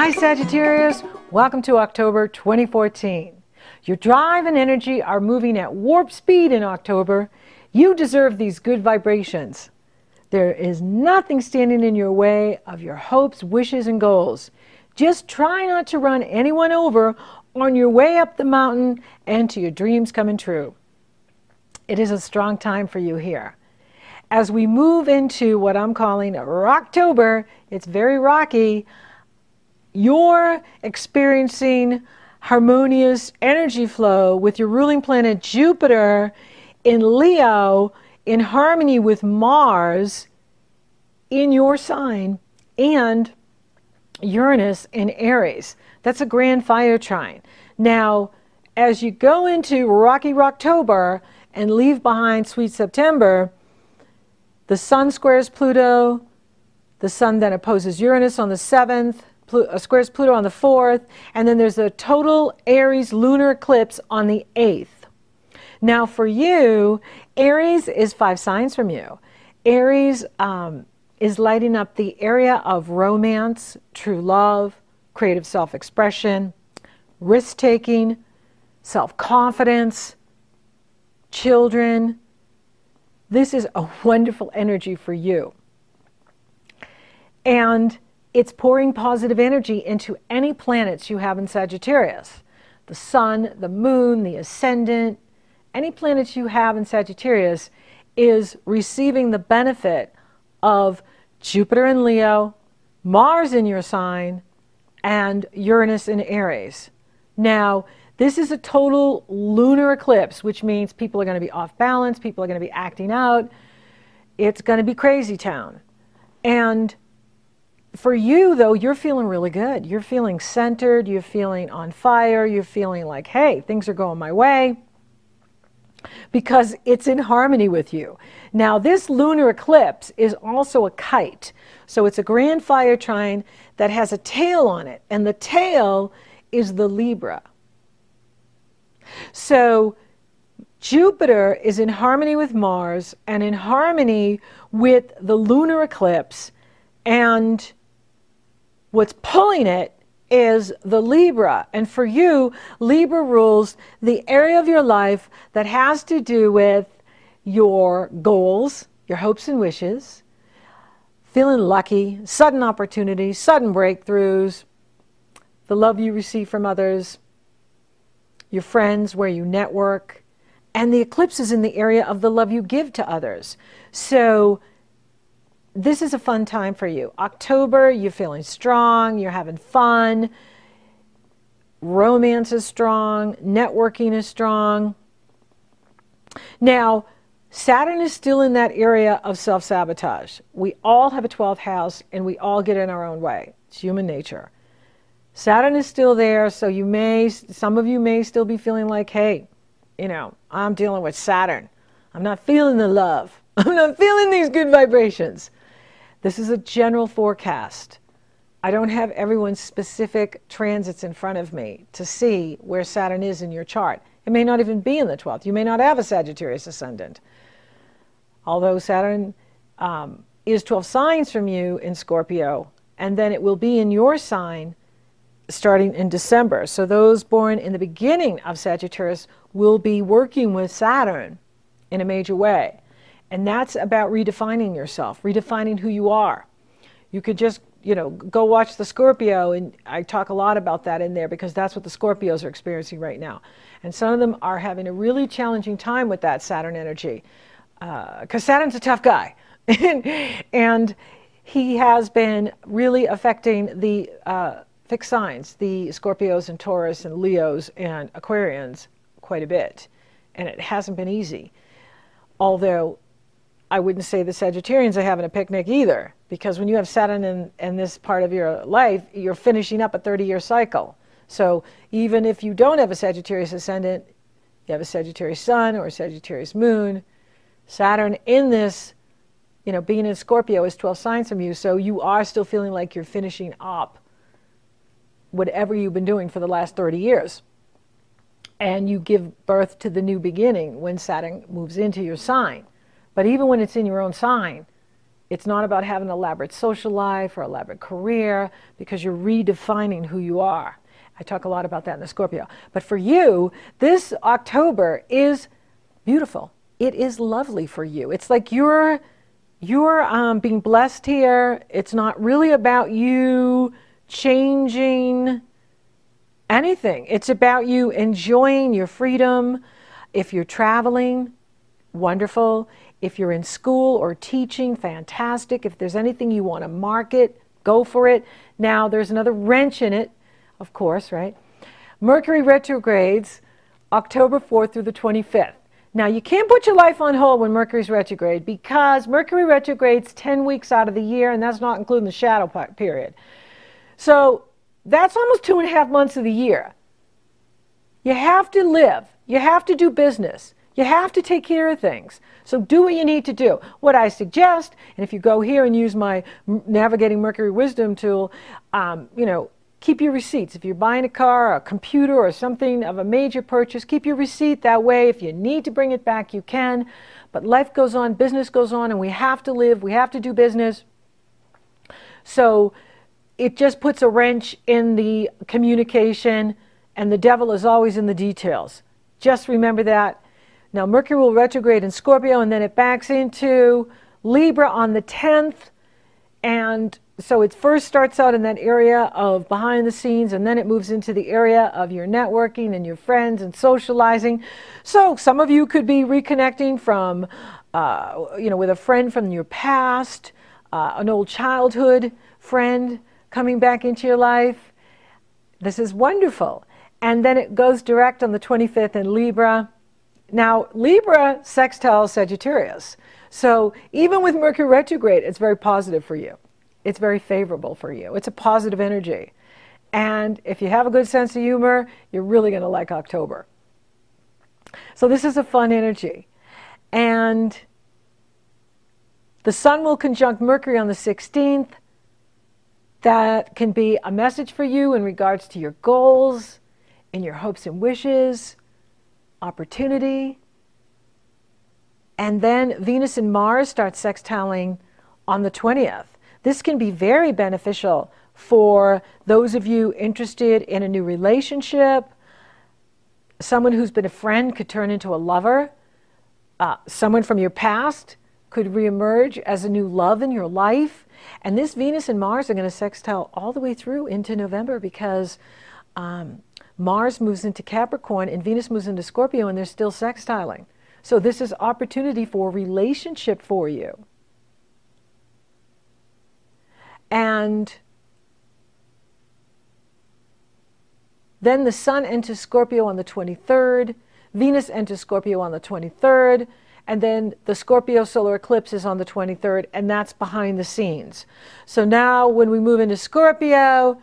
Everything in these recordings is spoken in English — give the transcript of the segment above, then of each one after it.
Hi Sagittarius, welcome to October 2014. Your drive and energy are moving at warp speed in October. You deserve these good vibrations. There is nothing standing in your way of your hopes, wishes, and goals. Just try not to run anyone over on your way up the mountain and to your dreams coming true. It is a strong time for you here. As we move into what I'm calling Rocktober, it's very rocky. You're experiencing harmonious energy flow with your ruling planet Jupiter in Leo in harmony with Mars in your sign and Uranus in Aries. That's a grand fire trine. Now, as you go into rocky Rocktober and leave behind sweet September, the Sun squares Pluto, the Sun then opposes Uranus on the 7th, squares Pluto on the 4th, and then there's a total Aries lunar eclipse on the 8th. Now for you, Aries is 5 signs from you. Aries is lighting up the area of romance, true love, creative self-expression, risk-taking, self-confidence, children. This is a wonderful energy for you. And it's pouring positive energy into any planets you have in Sagittarius. The Sun, the Moon, the Ascendant, any planets you have in Sagittarius is receiving the benefit of Jupiter in Leo, Mars in your sign, and Uranus in Aries. Now, this is a total lunar eclipse, which means people are going to be off balance, people are going to be acting out. It's going to be crazy town. And for you, though, you're feeling really good. You're feeling centered, you're feeling on fire, you're feeling like, hey, things are going my way, because it's in harmony with you. Now, this lunar eclipse is also a kite. So it's a grand fire trine that has a tail on it, and the tail is the Libra. So Jupiter is in harmony with Mars and in harmony with the lunar eclipse, and what's pulling it is the Libra. And for you, Libra rules the area of your life that has to do with your goals, your hopes and wishes, feeling lucky, sudden opportunities, sudden breakthroughs, the love you receive from others, your friends, where you network, and the eclipse is in the area of the love you give to others. So this is a fun time for you. October, you're feeling strong, you're having fun, romance is strong, networking is strong. Now, Saturn is still in that area of self-sabotage. We all have a 12th house and we all get in our own way. It's human nature. Saturn is still there, so some of you may still be feeling like, hey, you know, I'm dealing with Saturn. I'm not feeling the love. I'm not feeling these good vibrations. This is a general forecast. I don't have everyone's specific transits in front of me to see where Saturn is in your chart. It may not even be in the 12th. You may not have a Sagittarius ascendant. Although Saturn is 12 signs from you in Scorpio, and then it will be in your sign starting in December. So those born in the beginning of Sagittarius will be working with Saturn in a major way. And that's about redefining yourself, redefining who you are. You could just, you know, go watch the Scorpio, and I talk a lot about that in there because that's what the Scorpios are experiencing right now. And some of them are having a really challenging time with that Saturn energy because Saturn's a tough guy. And he has been really affecting the fixed signs, the Scorpios and Taurus and Leos and Aquarians quite a bit. And it hasn't been easy. Although I wouldn't say the Sagittarians are having a picnic either, because when you have Saturn in this part of your life, you're finishing up a 30-year cycle. So even if you don't have a Sagittarius ascendant, you have a Sagittarius sun or a Sagittarius moon, Saturn in this, you know, being in Scorpio is 12 signs from you, so you are still feeling like you're finishing up whatever you've been doing for the last 30 years. And you give birth to the new beginning when Saturn moves into your sign. But even when it's in your own sign, It's not about having an elaborate social life or elaborate career, because you're redefining who you are. I talk a lot about that in the Scorpio. But for you, this October is beautiful. It is lovely for you. It's like you're being blessed here. It's not really about you changing anything. It's about you enjoying your freedom. If you're traveling, wonderful. If you're in school or teaching, fantastic. If there's anything you want to market, go for it. Now, there's another wrench in it, of course, right? Mercury retrogrades October 4th through the 25th. Now, you can't put your life on hold when Mercury's retrograde, because Mercury retrogrades 10 weeks out of the year, and that's not including the shadow period. So that's almost 2.5 months of the year. You have to live. You have to do business. You have to take care of things. So do what you need to do. What I suggest, and if you go here and use my Navigating Mercury Wisdom tool, keep your receipts. If you're buying a car, a computer, or something of a major purchase, keep your receipt. That way, if you need to bring it back, you can. But life goes on, business goes on, and we have to live. We have to do business. So it just puts a wrench in the communication, and the devil is always in the details. Just remember that. Now, Mercury will retrograde in Scorpio, and then it backs into Libra on the 10th. And so it first starts out in that area of behind the scenes, and then it moves into the area of your networking and your friends and socializing. So some of you could be reconnecting from, with a friend from your past, an old childhood friend coming back into your life. This is wonderful. And then it goes direct on the 25th in Libra. Now, Libra sextiles Sagittarius. So even with Mercury retrograde, it's very positive for you. It's very favorable for you. It's a positive energy. And if you have a good sense of humor, you're really going to like October. So this is a fun energy. And the Sun will conjunct Mercury on the 16th. That can be a message for you in regards to your goals, in your hopes and wishes, opportunity. And then Venus and Mars start sextiling on the 20th. This can be very beneficial for those of you interested in a new relationship. Someone who's been a friend could turn into a lover. Someone from your past could reemerge as a new love in your life. And this Venus and Mars are going to sextile all the way through into November, because Mars moves into Capricorn and Venus moves into Scorpio, and they're still sextiling. So this is opportunity for relationship for you. And then the Sun enters Scorpio on the 23rd, Venus enters Scorpio on the 23rd, and then the Scorpio solar eclipse is on the 23rd, and that's behind the scenes. So now when we move into Scorpio,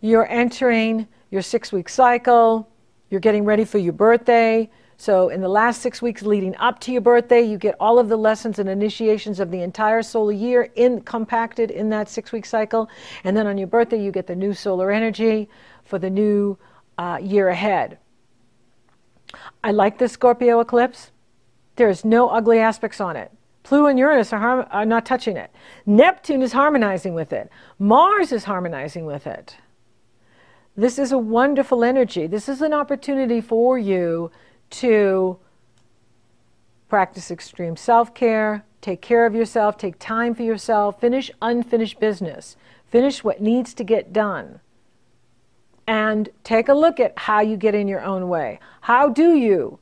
you're entering your 6-week cycle, you're getting ready for your birthday. So in the last 6 weeks leading up to your birthday, you get all of the lessons and initiations of the entire solar year compacted in that 6-week cycle. And then on your birthday, you get the new solar energy for the new year ahead. I like this Scorpio eclipse. There's no ugly aspects on it. Pluto and Uranus are not touching it. Neptune is harmonizing with it. Mars is harmonizing with it. This is a wonderful energy. This is an opportunity for you to practice extreme self-care, take care of yourself, take time for yourself, finish unfinished business, finish what needs to get done, and take a look at how you get in your own way. How do you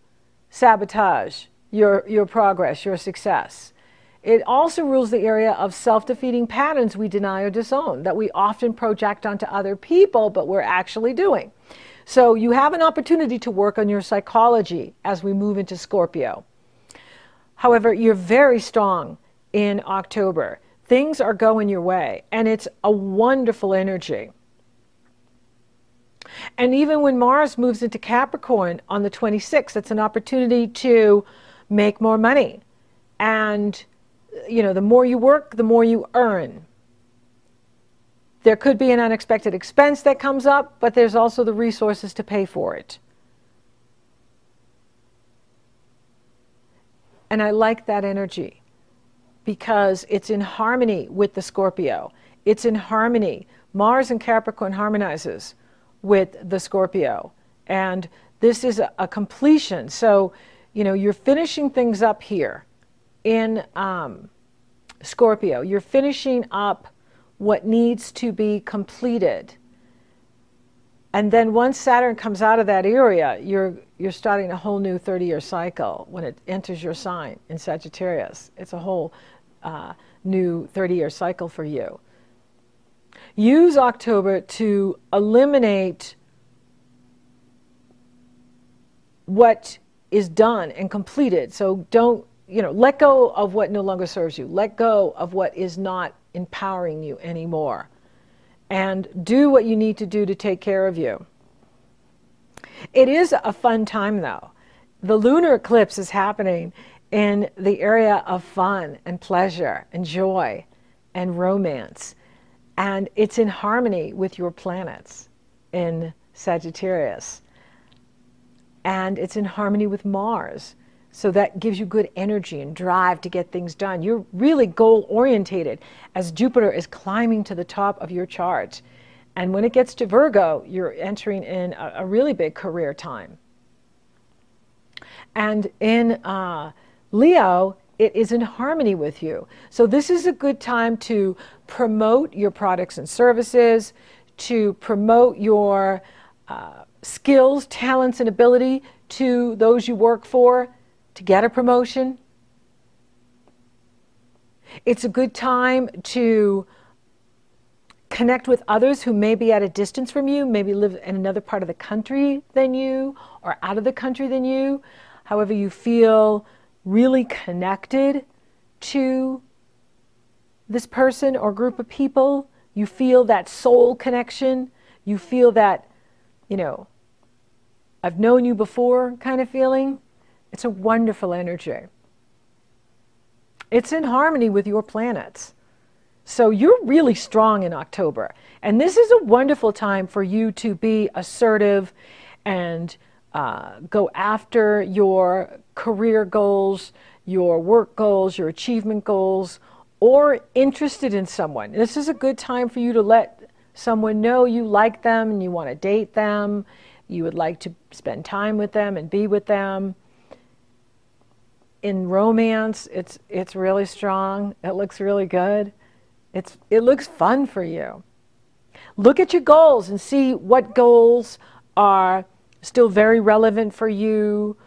sabotage your progress, your success? It also rules the area of self-defeating patterns we deny or disown that we often project onto other people, but we're actually doing. So you have an opportunity to work on your psychology as we move into Scorpio. However, you're very strong in October. Things are going your way, and it's a wonderful energy. And even when Mars moves into Capricorn on the 26th, it's an opportunity to make more money. And, the more you work, the more you earn. There could be an unexpected expense that comes up, but there's also the resources to pay for it. And I like that energy. because it's in harmony with the Scorpio. It's in harmony. Mars in Capricorn harmonizes with the Scorpio. And this is a completion. So, you know, you're finishing things up here in Scorpio. You're finishing up what needs to be completed. And then once Saturn comes out of that area, you're starting a whole new 30-year cycle when it enters your sign in Sagittarius. It's a whole new 30-year cycle for you. Use October to eliminate what is done and completed. So don't, you know, let go of what no longer serves you. Let go of what is not empowering you anymore. And do what you need to do to take care of you. It is a fun time, though. The lunar eclipse is happening in the area of fun and pleasure and joy and romance. And it's in harmony with your planets in Sagittarius. And it's in harmony with Mars. So that gives you good energy and drive to get things done. You're really goal-orientated as Jupiter is climbing to the top of your chart. And when it gets to Virgo, you're entering in a really big career time. And in Leo, it is in harmony with you. So this is a good time to promote your products and services, to promote your skills, talents, and ability to those you work for, to get a promotion. It's a good time to connect with others who may be at a distance from you, maybe live in another part of the country than you, or out of the country than you. However, you feel really connected to this person or group of people. You feel that soul connection. You feel that, you know, I've known you before kind of feeling. It's a wonderful energy. It's in harmony with your planets. So you're really strong in October. And this is a wonderful time for you to be assertive and go after your career goals, your work goals, your achievement goals, or interested in someone. This is a good time for you to let someone know you like them and you want to date them. You would like to spend time with them and be with them. In romance, it's really strong. It looks really good. It looks fun for you. Look at your goals and see what goals are still very relevant for you.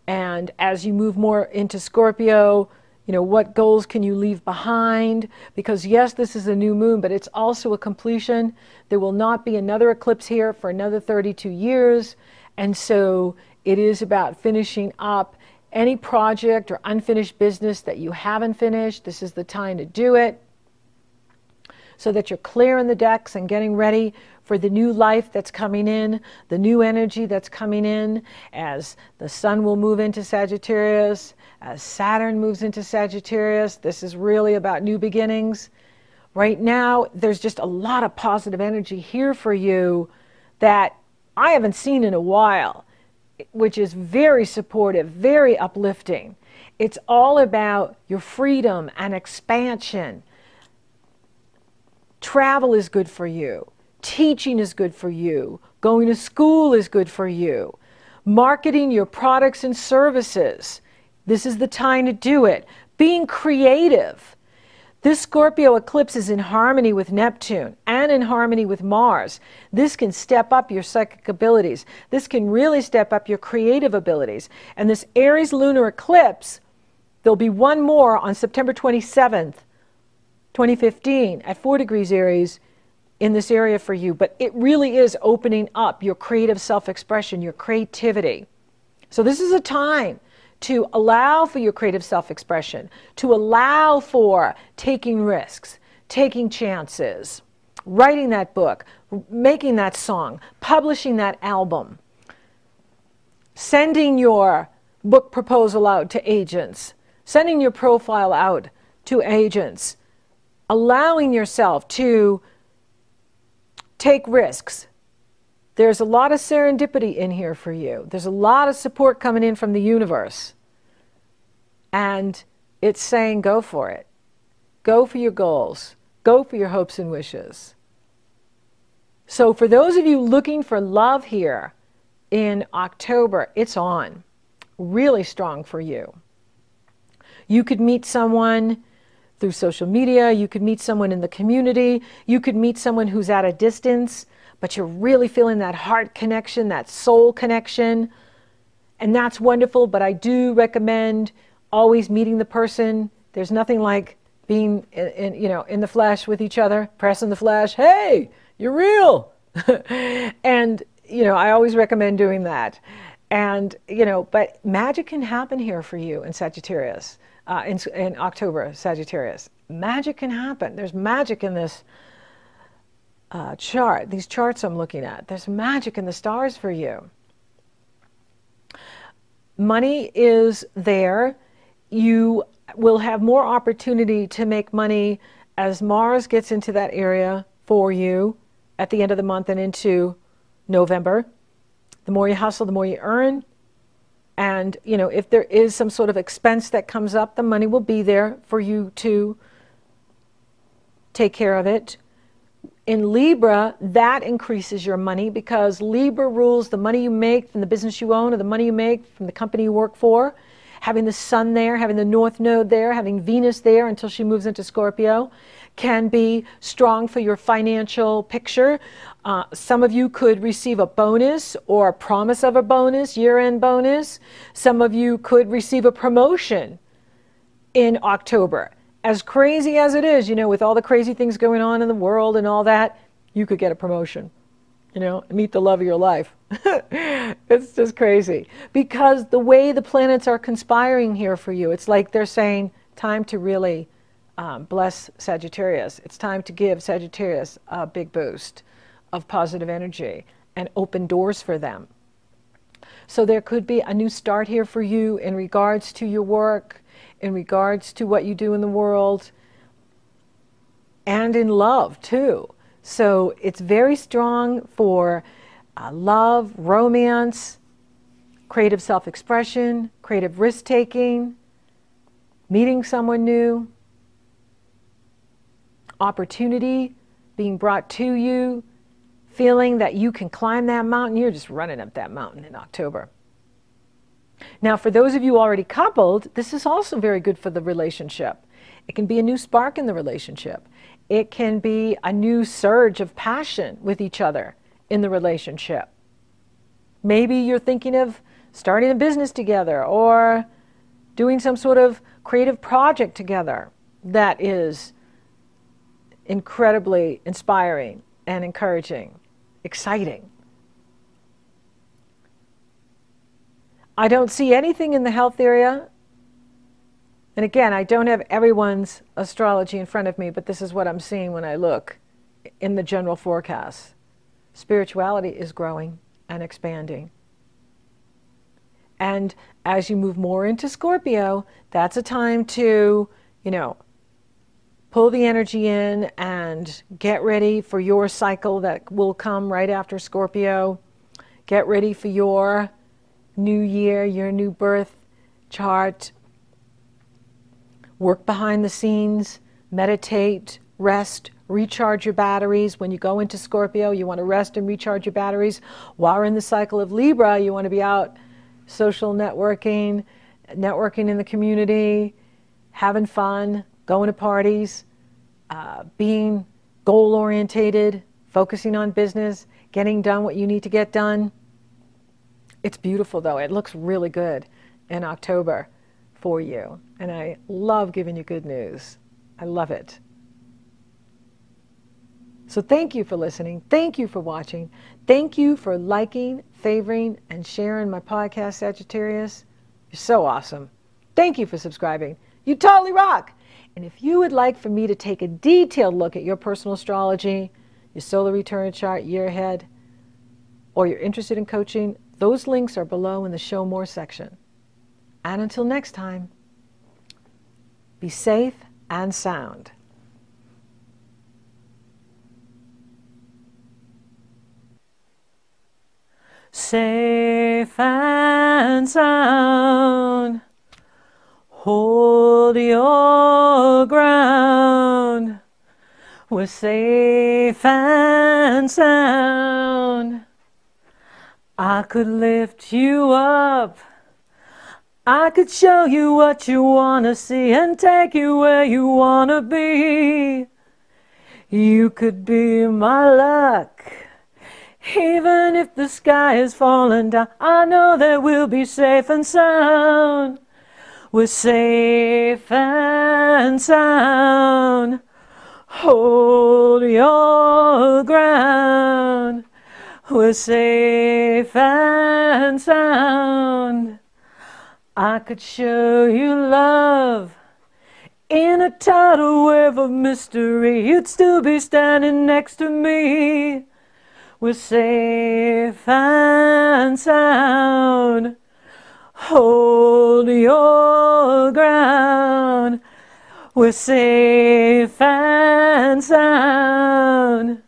And as you move more into Scorpio, you know, what goals can you leave behind? Because yes, this is a new moon, but it's also a completion. There will not be another eclipse here for another 32 years. And so it is about finishing up any project or unfinished business that you haven't finished. This is the time to do it so that you're clearing the decks and getting ready for the new life that's coming in, the new energy that's coming in as the sun will move into Sagittarius, as Saturn moves into Sagittarius. This is really about new beginnings. Right now, there's just a lot of positive energy here for you that I haven't seen in a while, which is very supportive, very uplifting. It's all about your freedom and expansion. Travel is good for you. Teaching is good for you. Going to school is good for you. Marketing your products and services. This is the time to do it. Being creative. This Scorpio eclipse is in harmony with Neptune and in harmony with Mars. This can step up your psychic abilities. This can really step up your creative abilities. And this Aries lunar eclipse, there'll be one more on September 27th, 2015 at 4 degrees Aries in this area for you. But it really is opening up your creative self-expression, your creativity. So this is a time to allow for your creative self-expression, to allow for taking risks, taking chances, writing that book, making that song, publishing that album, sending your book proposal out to agents, sending your profile out to agents, allowing yourself to take risks. There's a lot of serendipity in here for you. There's a lot of support coming in from the universe. And it's saying go for it. Go for your goals. Go for your hopes and wishes. So for those of you looking for love here in October, it's on. Really strong for you. You could meet someone through social media. You could meet someone in the community. You could meet someone who's at a distance, but you're really feeling that heart connection, that soul connection. And that's wonderful, but I do recommend always meeting the person. There's nothing like being in the flesh with each other, pressing the flesh. Hey, you're real. And, I always recommend doing that. And, but magic can happen here for you in Sagittarius, in October, Sagittarius. Magic can happen. There's magic in this chart, these charts I'm looking at. There's magic in the stars for you. Money is there. You will have more opportunity to make money as Mars gets into that area for you at the end of the month and into November. The more you hustle, the more you earn. And, if there is some sort of expense that comes up, the money will be there for you to take care of it. In Libra, that increases your money because Libra rules the money you make from the business you own or the money you make from the company you work for. Having the sun there, having the North Node there, having Venus there until she moves into Scorpio can be strong for your financial picture. Some of you could receive a bonus or a promise of a bonus, year-end bonus. Some of you could receive a promotion in October. As crazy as it is, with all the crazy things going on in the world and all that, you could get a promotion, meet the love of your life. It's just crazy. Because the way the planets are conspiring here for you, it's like they're saying, time to really bless Sagittarius. It's time to give Sagittarius a big boost of positive energy and open doors for them. So there could be a new start here for you in regards to your work, in regards to what you do in the world, and in love too. So it's very strong for love, romance, creative self-expression, creative risk-taking, meeting someone new, opportunity being brought to you, feeling that you can climb that mountain. You're just running up that mountain in October. Now, for those of you already coupled, this is also very good for the relationship. It can be a new spark in the relationship. It can be a new surge of passion with each other in the relationship. Maybe you're thinking of starting a business together or doing some sort of creative project together that is incredibly inspiring and encouraging, exciting. I don't see anything in the health area. And again, I don't have everyone's astrology in front of me, but this is what I'm seeing when I look in the general forecast. Spirituality is growing and expanding. And as you move more into Scorpio, that's a time to, pull the energy in and get ready for your cycle that will come right after Scorpio. Get ready for your new year, your new birth chart. Work behind the scenes, meditate, rest, recharge your batteries. When you go into Scorpio, you want to rest and recharge your batteries. While we're in the cycle of Libra, you want to be out social networking, networking in the community, having fun, going to parties, being goal-orientated, focusing on business, getting done what you need to get done. It's beautiful, though. It looks really good in October for you. And I love giving you good news. I love it. So thank you for listening. Thank you for watching. Thank you for liking, favoring, and sharing my podcast, Sagittarius. You're so awesome. Thank you for subscribing. You totally rock. And if you would like for me to take a detailed look at your personal astrology, your solar return chart, year ahead, or you're interested in coaching, those links are below in the Show More section. And until next time, be safe and sound. Safe and sound, hold your ground. We're safe and sound. I could lift you up. I could show you what you want to see and take you where you want to be. You could be my luck. Even if the sky is falling down, I know that we'll be safe and sound. We're safe and sound. Hold your ground. We're safe and sound. I could show you love in a tidal wave of mystery. You'd still be standing next to me. We're safe and sound. Hold your ground. We're safe and sound.